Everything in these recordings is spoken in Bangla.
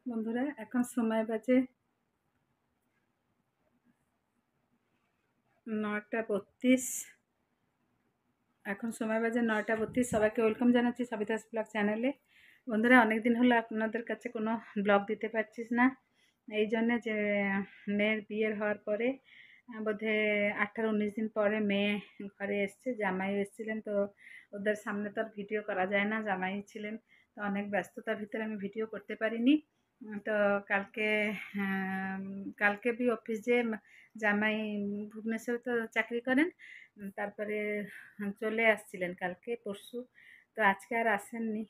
বন্ধুরা এখন সময় বাজে 9:32। এখন সময় বাজে 9:32। সবাইকে ওয়েলকাম জানাচ্ছি সবিতাস ব্লগ চ্যানেলে। বন্ধুরা অনেকদিন হলো আপনাদের কাছে কোনো ব্লগ দিতে পারছিস না, এই জন্যে যে মেয়ের বিয়ের হওয়ার পরে বোধহয় 18-19 দিন পরে মেয়ে ঘরে এসছে, জামাই এসেছিলেন, তো ওদের সামনে তো আর ভিডিও করা যায় না, জামাই ছিলেন, তো অনেক ব্যস্ততার ভিতরে আমি ভিডিও করতে পারিনি। তো কালকে কালকে भी অফিস যে জামাই ভুবনেশ্বরে তো চাকরি করেন, তারপরে চলে আসছিলেন কালকে পরশু, তো আজকে আর আসেননি।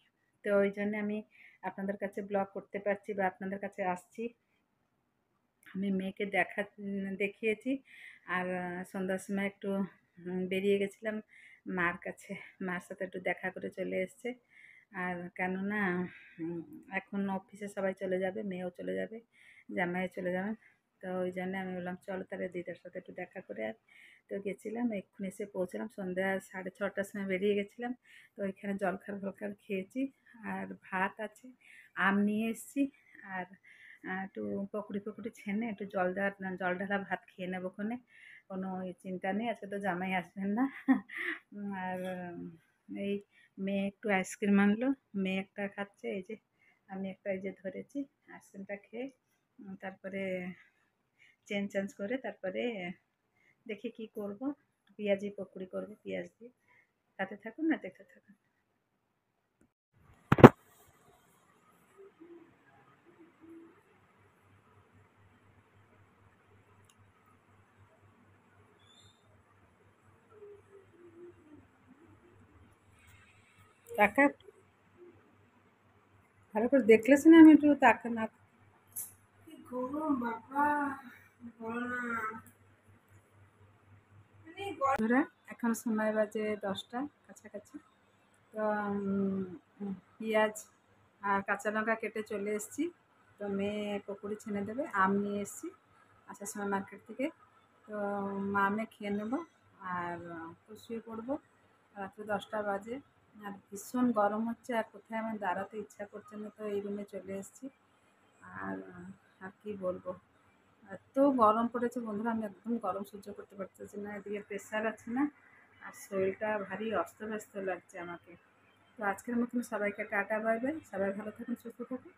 তো ওই জন্য আমি আপনাদের কাছে ব্লগ করতে পারছি বা আপনাদের কাছে আসছি। আমি মেয়েকে দেখিয়েছি, আর সন্ধ্যার সময় একটু বেরিয়ে গেছিলাম মার কাছে, মার সাথে একটু দেখা করে চলে এসছে। আর কেননা এখন অফিসে সবাই চলে যাবে, মেয়েও চলে যাবে, জামাইও চলে যাবেন, তো ওই জন্য আমি বললাম চলো তাহলে দিদার সাথে একটু দেখা করে। আর তো গেছিলাম, এক্ষুনি এসে পৌঁছলাম, সন্ধ্যা 6:30টার সময় বেরিয়ে গেছিলাম। তো ওইখানে জলখাবার খেয়েছি, আর ভাত আছে, আম নিয়ে এসেছি, আর একটু পকোড়ি ছেনে একটু জল ঢালা ভাত খেয়ে নেবো ওখানে, কোনো চিন্তা নেই, আজকে তো জামাই আসবেন না। আর এই মেয়ে একটু আইসক্রিম আনলো, মেয়ে একটা খাচ্ছে, এই যে আমি একটা এই যে ধরেছি, আইসক্রিমটা খেয়ে তারপরে চেঞ্জ করে তারপরে দেখি কি করব, পেঁয়াজি পকোড়ি করবো পেঁয়াজ দিয়ে। সাথে থাকুন না, দেখতে থাকুন। তাকা, ভালো করে দেখলেছ না, আমি একটু তাকা না। বন্ধুরা এখন সময় বাজে 10টা কাছাকাছি। তো পেঁয়াজ আর কাঁচা লঙ্কা কেটে চলে এসেছি। তো মেয়ে পকোড়ি ছেনে দেবে, আম নিয়ে এসেছি আসার সময় মার্কেট থেকে। তো মা মেয়ে খেয়ে নেবো, আর তো শুয়ে পড়বো। রাত্রে 10টা বাজে, আর ভীষণ গরম হচ্ছে, আর কোথায় আমার দাঁড়াতে ইচ্ছা করছে না, তো এই রুমে চলে এসেছি। আর আর কী বলবো, এত গরম পড়েছে বন্ধুরা, আমি একদম গরম সহ্য করতে পারতেছি না, এদিকে প্রেশার আছে না, আর শরীরটা ভারী অস্তব্যস্ত লাগছে আমাকে। তো আজকের মতন সবাইকে টাটা, বাই বাই, সবাই ভালো থাকুন, সুস্থ থাকুন।